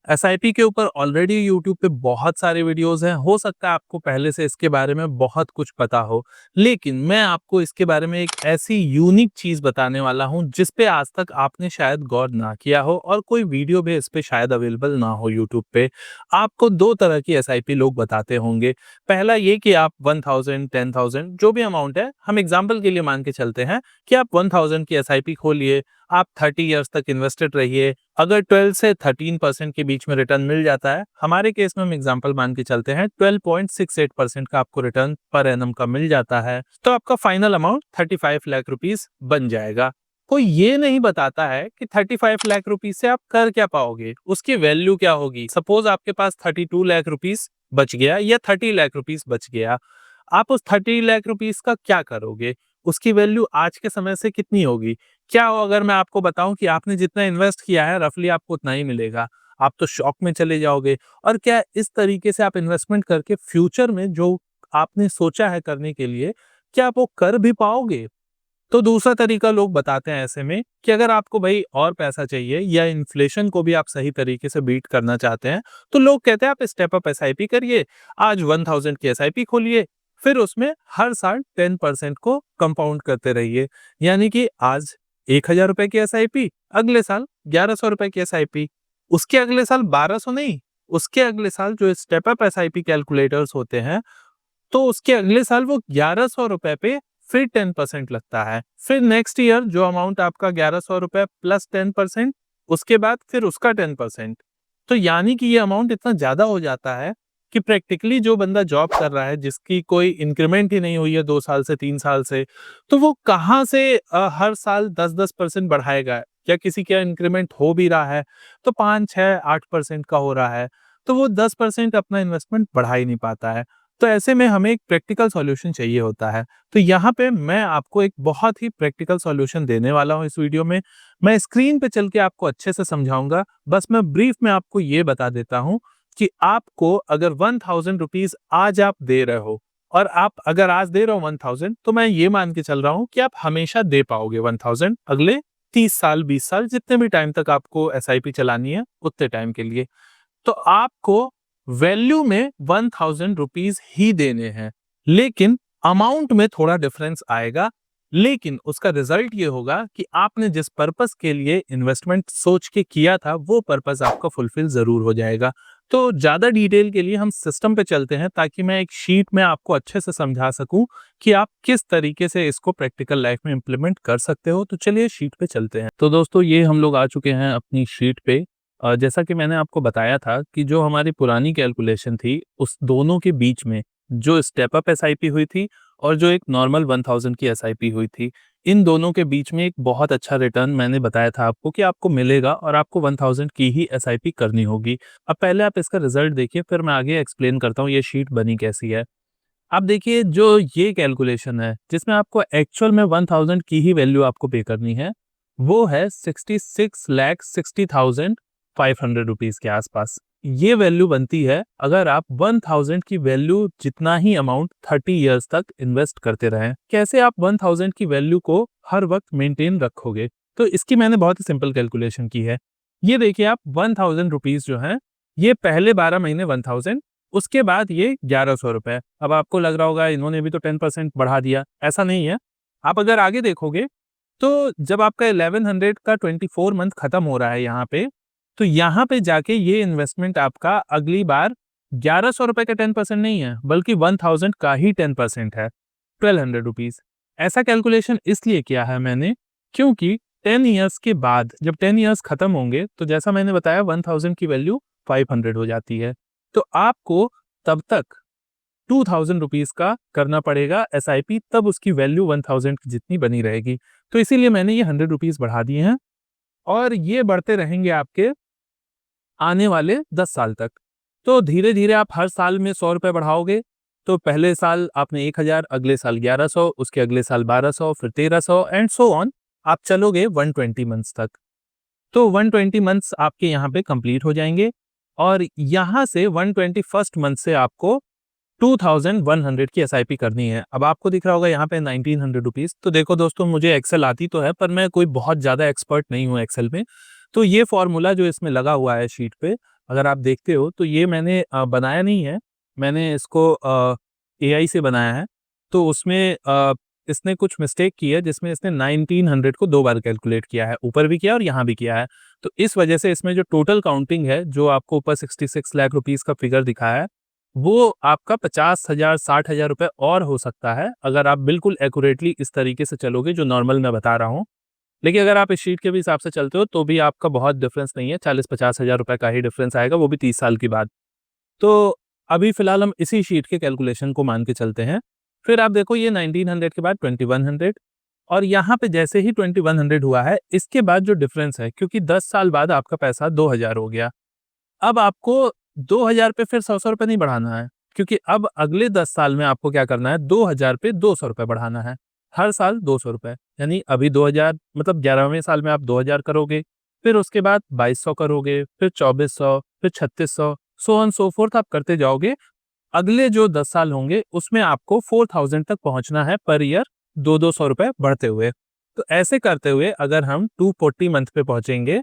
SIP के ऊपर already YouTube पे बहुत सारे वीडियोस हैं, हो सकता है आपको पहले से इसके बारे में बहुत कुछ पता हो, लेकिन मैं आपको इसके बारे में एक ऐसी यूनिक चीज़ बताने वाला हूँ जिस पे आज तक आपने शायद गौर ना किया हो और कोई वीडियो भी इस पे शायद अवेलेबल ना हो यूट्यूब पे। आपको 2 तरह की एसआईपी लोग बताते होंगे। पहला ये कि आप 1000, 10,000 जो भी अमाउंट है, हम एग्जांपल के लिए मान के चलते हैं कि आप 1000 की एसआईपी खोलिए, आप 30 इयर्स तक इन्वेस्टेड रहिए। अगर 12 से 13% के बीच में रिटर्न मिल जाता है, हमारे केस में हम एग्जांपल मान के चलते हैं 12.68% का आपको रिटर्न पर एनम का मिल जाता है, तो आपका फाइनल अमाउंट 35 लाख रुपीस बन जाएगा। कोई ये नहीं बताता है कि 35 लाख रुपीस से आप कर क्या पाओगे, उसकी वैल्यू क्या होगी। सपोज आपके पास 32 लाख रुपीस बच गया या 30 लाख रुपीस बच गया, आप उस 30 लाख रुपीस का क्या करोगे, उसकी वैल्यू आज के समय से कितनी होगी। क्या हो अगर मैं आपको बताऊं कि आपने जितना इन्वेस्ट किया है रफली आपको उतना ही मिलेगा, आप तो शॉक में चले जाओगे। और क्या इस तरीके से आप इन्वेस्टमेंट करके फ्यूचर में जो आपने सोचा है करने के लिए, क्या आप वो कर भी पाओगे। तो दूसरा तरीका लोग बताते हैं ऐसे में कि अगर आपको भाई और पैसा चाहिए या इन्फ्लेशन को भी आप सही तरीके से बीट करना चाहते हैं, तो लोग कहते हैं आप स्टेप अप एसआईपी करिए। आज 1000 की एसआईपी खोलिए, फिर उसमें हर साल 10% को कंपाउंड करते रहिए। यानी कि आज 1000 रुपए की एसआईपी, अगले साल 1100 रुपए की एसआईपी, उसके अगले साल 1200 नहीं, उसके अगले साल जो स्टेप अप एसआईपी कैलकुलेटर्स होते हैं, तो उसके अगले साल वो 1100 रुपए पे फिर 10% लगता है। फिर नेक्स्ट ईयर जो अमाउंट आपका 1100 रुपए प्लस 10%, उसके बाद फिर उसका 10%। तो यानी कि ये अमाउंट इतना ज्यादा हो जाता है कि प्रैक्टिकली जो बंदा जॉब कर रहा है, जिसकी कोई इंक्रीमेंट ही नहीं हुई है 2 साल से 3 साल से, तो वो कहाँ से हर साल 10-10% बढ़ाएगा। या किसी का इंक्रीमेंट हो भी रहा है तो 5, 6, 8% का हो रहा है, तो वो 10% अपना इन्वेस्टमेंट बढ़ा ही नहीं पाता है। तो ऐसे में हमें एक प्रैक्टिकल सॉल्यूशन चाहिए होता है। तो यहाँ पे मैं आपको एक बहुत ही प्रैक्टिकल सॉल्यूशन देने वाला हूँ इस वीडियो में। मैं स्क्रीन पे चल के आपको अच्छे से समझाऊंगा। बस मैं ब्रीफ में आपको ये बता देता हूँ कि आपको अगर 1000 रुपीज आज आप दे रहे हो, और आप अगर आज दे रहे हो 1000, तो मैं ये मान के चल रहा हूँ कि आप हमेशा दे पाओगे 1000 अगले 30 साल 20 साल, जितने भी टाइम तक आपको एसआईपी चलानी है उतने टाइम के लिए। तो आपको वैल्यू में 1000 रुपीज ही देने हैं, लेकिन अमाउंट में थोड़ा डिफरेंस आएगा। लेकिन उसका रिजल्ट ये होगा कि आपने जिस पर्पस के लिए इन्वेस्टमेंट सोच के किया था, वो पर्पस आपका फुलफिल जरूर हो जाएगा। तो ज्यादा डिटेल के लिए हम सिस्टम पे चलते हैं, ताकि मैं एक शीट में आपको अच्छे से समझा सकूं कि आप किस तरीके से इसको प्रैक्टिकल लाइफ में इंप्लीमेंट कर सकते हो। तो चलिए शीट पे चलते हैं। तो दोस्तों, ये हम लोग आ चुके हैं अपनी शीट पे। जैसा कि मैंने आपको बताया था कि जो हमारी पुरानी कैलकुलेशन थी, उस दोनों के बीच में जो स्टेप अप एसआईपी हुई थी और जो एक नॉर्मल 1000 की एसआईपी हुई थी, इन दोनों के बीच में एक बहुत अच्छा रिटर्न मैंने बताया था आपको कि आपको मिलेगा, और आपको 1000 की ही एसआईपी करनी होगी। अब पहले आप इसका रिजल्ट देखिए, फिर मैं आगे एक्सप्लेन करता हूँ ये शीट बनी कैसी है। आप देखिए, जो ये कैलकुलेशन है जिसमें आपको एक्चुअल में 1000 की ही वैल्यू आपको पे करनी है, वो है 66,60,500 रुपीज के आसपास। ये वैल्यू बनती है अगर आप 1000 की वैल्यू जितना ही अमाउंट 30 इयर्स तक इन्वेस्ट करते रहें। कैसे आप 1000 की वैल्यू को हर वक्त मेंटेन रखोगे, तो इसकी मैंने बहुत ही सिंपल कैलकुलेशन की है। ये देखिए, आप 1000 रुपीज जो है, ये पहले 12 महीने 1000, उसके बाद ये 1100 रुपए। अब आपको लग रहा होगा इन्होंने भी तो 10% बढ़ा दिया, ऐसा नहीं है। आप अगर आगे देखोगे, तो जब आपका 1100 का 24 मंथ खत्म हो रहा है यहाँ पे, तो यहाँ पे जाके ये इन्वेस्टमेंट आपका अगली बार 1100 रुपए का 10% नहीं है, बल्कि 1000 का ही 10% है, 1200 रुपीज। ऐसा कैलकुलेशन इसलिए किया है मैंने, क्योंकि 10 ईयर्स के बाद जब 10 ईयर्स खत्म होंगे, तो जैसा मैंने बताया 1000 की वैल्यू 500 हो जाती है। तो आपको तब तक 2000 रुपीज का करना पड़ेगा एसआईपी, तब उसकी वैल्यू 1000 की जितनी बनी रहेगी। तो इसीलिए मैंने ये 100 रुपीज बढ़ा दिए हैं, और ये बढ़ते रहेंगे आपके आने वाले 10 साल तक। तो धीरे धीरे आप हर साल में 100 रुपए बढ़ाओगे। तो पहले साल आपने 1000, अगले साल 1100, उसके अगले साल 1200, फिर 1300 एंड सो ऑन। आप चलोगे 120 मंथ्स तक। तो 120 मंथ्स आपके यहाँ पे कंप्लीट हो जाएंगे, और यहाँ से 121st मंथ से आपको 2100 की एसआईपी करनी है। अब आपको दिख रहा होगा यहाँ पे 1900 रुपीज। तो देखो दोस्तों, मुझे एक्सेल आती तो है, पर मैं कोई बहुत ज्यादा एक्सपर्ट नहीं हूँ एक्सेल में। तो ये फॉर्मूला जो इसमें लगा हुआ है शीट पे, अगर आप देखते हो तो ये मैंने बनाया नहीं है, मैंने इसको एआई से बनाया है। तो उसमें इसने कुछ मिस्टेक की है जिसमें इसने 1900 को 2 बार कैलकुलेट किया है, ऊपर भी किया और यहाँ भी किया है। तो इस वजह से इसमें जो टोटल काउंटिंग है, जो आपको ऊपर 66 लाख रुपीस का फिगर दिखाया है, वो आपका 50,000 60,000 रुपए और हो सकता है, अगर आप बिल्कुल एक्यूरेटली इस तरीके से चलोगे जो नॉर्मल मैं बता रहा हूँ। लेकिन अगर आप इस शीट के भी हिसाब से चलते हो तो भी आपका बहुत डिफरेंस नहीं है, 40-50 हज़ार रुपए का ही डिफरेंस आएगा, वो भी 30 साल के बाद। तो अभी फिलहाल हम इसी शीट के कैलकुलेशन को मान के चलते हैं। फिर आप देखो ये 1900 के बाद 2100 और यहाँ पे जैसे ही 2100 हुआ है, इसके बाद जो डिफरेंस है, क्योंकि 10 साल बाद आपका पैसा 2000 हो गया। अब आपको 2000 पे फिर 100-100 रुपए नहीं बढ़ाना है, क्योंकि अब अगले 10 साल में आपको क्या करना है, 2000 पे 200 रुपए बढ़ाना है। हर साल 200 रुपए, यानी अभी 2000 मतलब 11वें साल में आप 2000 करोगे, फिर उसके बाद 2200 करोगे, फिर 2400, फिर 3600, सो ऑन सो फोर्थ आप करते जाओगे। अगले जो 10 साल होंगे उसमें आपको 4000 तक पहुंचना है पर ईयर, 200-200 रुपए बढ़ते हुए। तो ऐसे करते हुए अगर हम 240 मंथ पे पहुंचेंगे,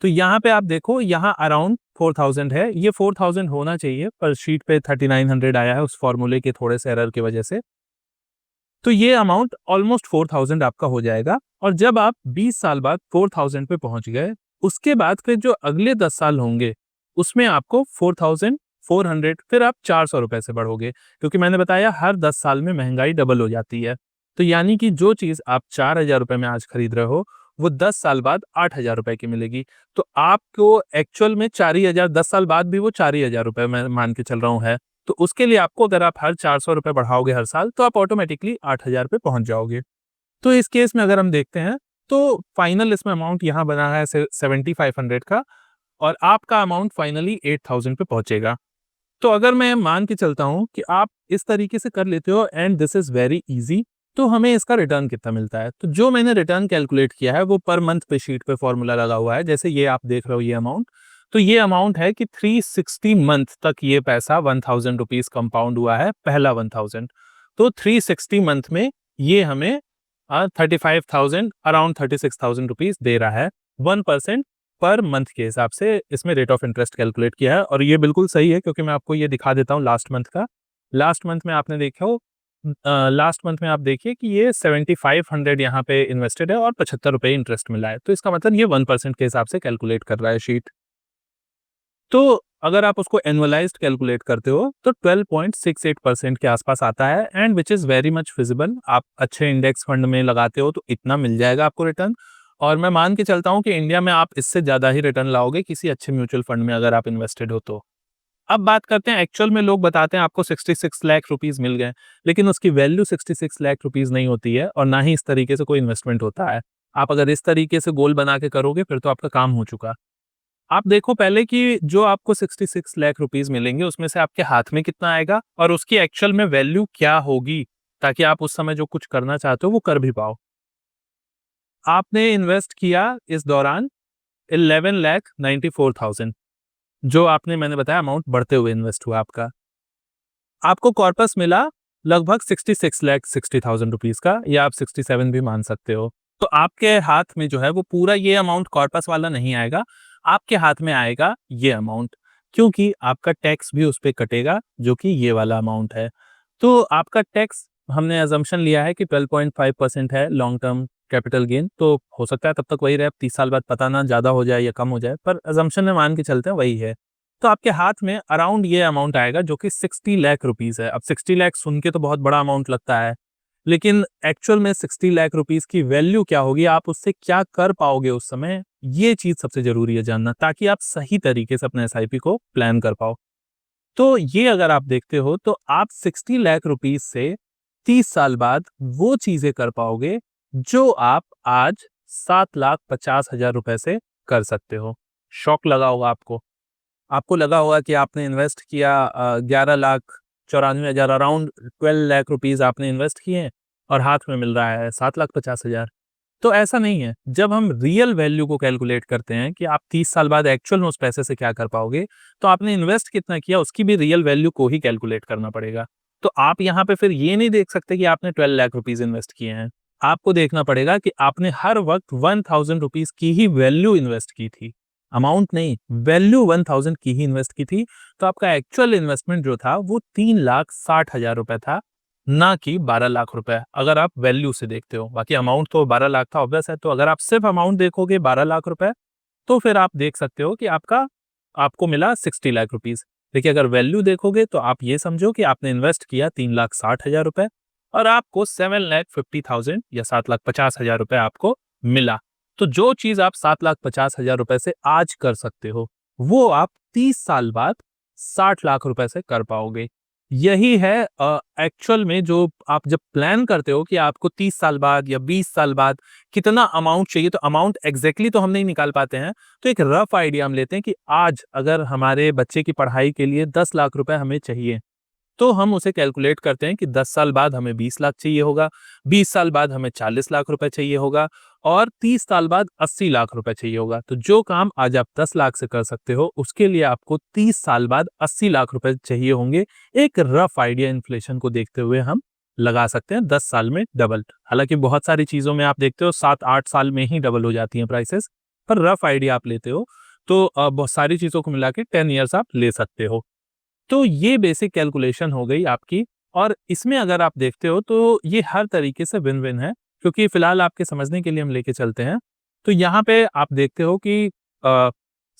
तो यहाँ पे आप देखो, यहाँ अराउंड 4000 है, ये 4000 होना चाहिए पर शीट पे 3900 आया है उस फॉर्मूले के थोड़े से एरर की वजह से। तो ये अमाउंट ऑलमोस्ट 4000 आपका हो जाएगा। और जब आप 20 साल बाद 4000 पे पहुंच गए, उसके बाद फिर जो अगले 10 साल होंगे उसमें आपको 4400, फिर आप 400 रुपए से बढ़ोगे, क्योंकि मैंने बताया हर 10 साल में महंगाई डबल हो जाती है। तो यानी कि जो चीज आप 4000 रुपए में आज खरीद रहे हो, वो 10 साल बाद 8000 रुपए की मिलेगी। तो आपको एक्चुअल में 4000, 10 साल बाद भी वो 4000 रुपए मैं मान के चल रहा हूँ है। तो उसके लिए आपको, अगर आप हर 400 रुपए बढ़ाओगे हर साल, तो आप ऑटोमेटिकली 8000 पे पहुंच जाओगे। तो इस केस में अगर हम देखते हैं, तो फाइनल इसमें अमाउंट यहाँ बना है 7500 का, और आपका अमाउंट फाइनली 8000 पे पहुंचेगा। तो अगर मैं मान के चलता हूँ कि आप इस तरीके से कर लेते हो and this is very easy, तो हमें इसका रिटर्न कितना मिलता है। तो जो मैंने रिटर्न कैलकुलेट किया है वो पर मंथ पे शीट पे फॉर्मूला लगा हुआ है, जैसे ये आप देख रहे हो ये अमाउंट। तो ये अमाउंट है कि 360 मंथ तक ये पैसा 1000 रुपीज कंपाउंड हुआ है, पहला 1000। तो 360 मंथ में ये हमें 35,000, अराउंड 36,000 रुपीज दे रहा है। 1% पर मंथ के हिसाब से इसमें रेट ऑफ इंटरेस्ट कैलकुलेट किया है, और ये बिल्कुल सही है, क्योंकि मैं आपको ये दिखा देता हूँ लास्ट मंथ का। लास्ट मंथ में आपने देखा हो, लास्ट मंथ में आप देखिए कि ये 7500 यहाँ पे इन्वेस्टेड है और 75 रुपए इंटरेस्ट मिला है। तो इसका मतलब ये 1% के हिसाब से कैलकुलेट कर रहा है शीट। तो अगर आप उसको एनुअलाइज्ड कैलकुलेट करते हो तो 12.68% के आसपास आता है, and which is very much feasible. आप अच्छे इंडेक्स फंड में लगाते हो तो इतना मिल जाएगा आपको रिटर्न, और मैं मान के चलता हूं कि इंडिया में आप इससे ज्यादा ही रिटर्न लाओगे किसी अच्छे म्यूचुअल फंड में अगर आप इन्वेस्टेड हो तो। अब बात करते हैं, एक्चुअल में लोग बताते हैं आपको 66 लाख रुपीस मिल गए, लेकिन उसकी वैल्यू 66 लाख रुपीस नहीं होती है, और ना ही इस तरीके से कोई इन्वेस्टमेंट होता है। आप अगर इस तरीके से गोल बना के करोगे फिर तो आपका काम हो चुका। आप देखो पहले कि जो आपको 66 लाख रुपीस मिलेंगे उसमें से आपके हाथ में कितना आएगा और उसकी एक्चुअल में वैल्यू क्या होगी, ताकि आप उस समय जो कुछ करना चाहते हो वो कर भी पाओ। आपने इन्वेस्ट किया इस दौरान 11,94,000, जो आपने, मैंने बताया अमाउंट बढ़ते हुए इन्वेस्ट हुआ आपका। आपको कॉर्पस मिला लगभग 66,60,000 रुपीस का, या आप 67 भी मान सकते हो। तो आपके हाथ में जो है वो पूरा ये अमाउंट कॉर्पस वाला नहीं आएगा, आपके हाथ में आएगा ये अमाउंट, क्योंकि आपका टैक्स भी उस पे कटेगा जो कि ये वाला अमाउंट है। तो आपका टैक्स हमने अजम्पशन लिया है कि 12.5% है लॉन्ग टर्म कैपिटल गेन, तो हो सकता है तब तक वही रहे, 30 साल बाद पता ना ज्यादा हो जाए या कम हो जाए, पर अजम्पशन में मान के चलते हैं वही है। तो आपके हाथ में अराउंड ये अमाउंट आएगा जो कि 60 लाख रुपीस है। अब 60 लाख सुन के तो बहुत बड़ा अमाउंट लगता है, लेकिन एक्चुअल में 60 लाख रुपीस की वैल्यू क्या होगी, आप उससे क्या कर पाओगे उस समय, ये चीज सबसे जरूरी है जानना, ताकि आप सही तरीके से अपने एसआईपी को प्लान कर पाओ। तो ये अगर आप देखते हो तो आप 60 लाख रुपीस से 30 साल बाद वो चीजें कर पाओगे जो आप आज 7,50,000 रुपए से कर सकते हो। शॉक लगा होगा आपको। आपको लगा होगा कि आपने इन्वेस्ट किया 11,94,000, अराउंड 12 लाख रुपीज आपने इन्वेस्ट किए हैं, और हाथ में मिल रहा है 7,50,000। तो ऐसा नहीं है। जब हम रियल वैल्यू को कैलकुलेट करते हैं कि आप 30 साल बाद एक्चुअल में उस पैसे से क्या कर पाओगे, तो आपने इन्वेस्ट कितना किया उसकी भी रियल वैल्यू को ही कैलकुलेट करना पड़ेगा। तो आप यहाँ पे फिर ये नहीं देख सकते कि आपने 12 लाख रुपीज इन्वेस्ट किए हैं। आपको देखना पड़ेगा कि आपने हर वक्त 1000 रुपीज की ही वैल्यू इन्वेस्ट की थी। अमाउंट नहीं, वैल्यू 1000 की ही इन्वेस्ट की थी। तो आपका एक्चुअल इन्वेस्टमेंट जो था वो 3,60,000 रुपए था, ना कि 12 लाख रुपए, अगर आप वैल्यू से देखते हो। बाकी अमाउंट तो 12 लाख था ऑब्वियस है। तो अगर आप सिर्फ अमाउंट देखोगे 12 लाख रुपए, तो फिर आप देख सकते हो कि आपको मिला 60 लाख रुपीज। देखिए, अगर वैल्यू देखोगे तो आप ये समझो कि आपने इन्वेस्ट किया 3,60,000 रुपए और आपको 7,50,000 या 7,50,000 रुपए आपको मिला। तो जो चीज आप 7,50,000 रुपए से आज कर सकते हो, वो आप 30 साल बाद 60 लाख रुपए से कर पाओगे। यही है एक्चुअल में जो आप जब प्लान करते हो कि आपको 30 साल बाद या 20 साल बाद कितना अमाउंट चाहिए, तो अमाउंट एग्जैक्टली तो हम नहीं निकाल पाते हैं। तो एक रफ आइडिया हम लेते हैं कि आज अगर हमारे बच्चे की पढ़ाई के लिए 10 लाख रुपए हमें चाहिए, तो हम उसे कैलकुलेट करते हैं कि 10 साल बाद हमें 20 लाख चाहिए होगा, 20 साल बाद हमें 40 लाख रुपए चाहिए होगा और 30 साल बाद 80 लाख रुपए चाहिए होगा। तो जो काम आज आप 10 लाख से कर सकते हो, उसके लिए आपको 30 साल बाद 80 लाख रुपए चाहिए होंगे। एक रफ आइडिया इन्फ्लेशन को देखते हुए हम लगा सकते हैं 10 साल में डबल। हालांकि बहुत सारी चीजों में आप देखते हो 7-8 साल में ही डबल हो जाती हैं प्राइसेस, पर रफ आइडिया आप लेते हो तो बहुत सारी चीजों को मिला के 10 ईयर्स आप ले सकते हो। तो ये बेसिक कैलकुलेशन हो गई आपकी। और इसमें अगर आप देखते हो तो ये हर तरीके से विन विन है, क्योंकि फिलहाल आपके समझने के लिए हम लेके चलते हैं। तो यहाँ पे आप देखते हो कि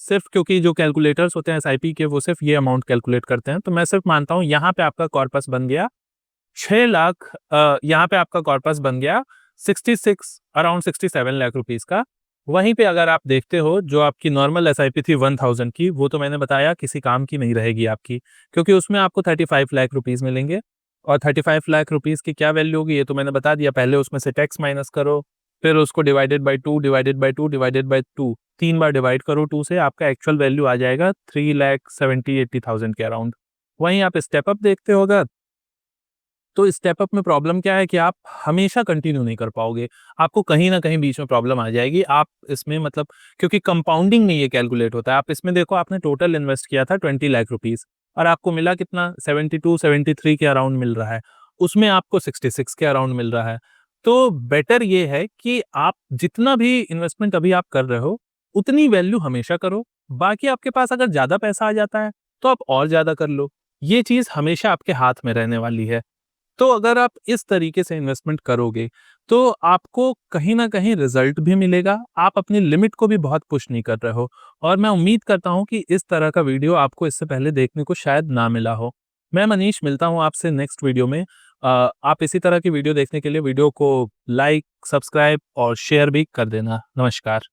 सिर्फ क्योंकि जो कैलकुलेटर्स होते हैं एसआईपी के, वो सिर्फ ये अमाउंट कैलकुलेट करते हैं, तो मैं सिर्फ मानता हूँ यहाँ पे आपका कॉर्पस बन गया 6 लाख, यहाँ पे आपका कॉर्पस बन गया 66 अराउंड 67 लाख रुपीस का। वहीं पे अगर आप देखते हो जो आपकी नॉर्मल एसआईपी थी 1000 की, वो तो मैंने बताया किसी काम की नहीं रहेगी आपकी, क्योंकि उसमें आपको 35 लाख रुपीस मिलेंगे। और 35 लाख रुपीस की क्या वैल्यू होगी ये तो मैंने बता दिया। पहले उसमें से टैक्स माइनस करो, फिर उसको divided by 2 divided by 2 divided by 2, 3 bar divide करो 2 से, आपका एक्चुअल वैल्यू आ जाएगा 3,70,80,000 के अराउंड। वहीं आप स्टेप अप देखते हो अगर, तो स्टेप अप में प्रॉब्लम क्या है कि आप हमेशा कंटिन्यू नहीं कर पाओगे, आपको कहीं ना कहीं बीच में प्रॉब्लम आ जाएगी। आप इसमें मतलब, क्योंकि कंपाउंडिंग में ये कैलकुलेट होता है। आप इसमें देखो, आपने टोटल इन्वेस्ट किया था 20 लाख रुपीस और आपको मिला कितना, 72-73 के अराउंड मिल रहा है, उसमें आपको 66 के अराउंड मिल रहा है। तो बेटर ये है कि आप जितना भी इन्वेस्टमेंट अभी आप कर रहे हो, उतनी वैल्यू हमेशा करो। बाकी आपके पास अगर ज्यादा पैसा आ जाता है तो आप और ज्यादा कर लो। ये चीज हमेशा आपके हाथ में रहने वाली है। तो अगर आप इस तरीके से इन्वेस्टमेंट करोगे तो आपको कहीं ना कहीं रिजल्ट भी मिलेगा। आप अपनी लिमिट को भी बहुत पुश नहीं कर रहे हो। और मैं उम्मीद करता हूं कि इस तरह का वीडियो आपको इससे पहले देखने को शायद ना मिला हो। मैं मनीष, मिलता हूं आपसे नेक्स्ट वीडियो में। आप इसी तरह की वीडियो देखने के लिए वीडियो को लाइक, सब्सक्राइब और शेयर भी कर देना। नमस्कार।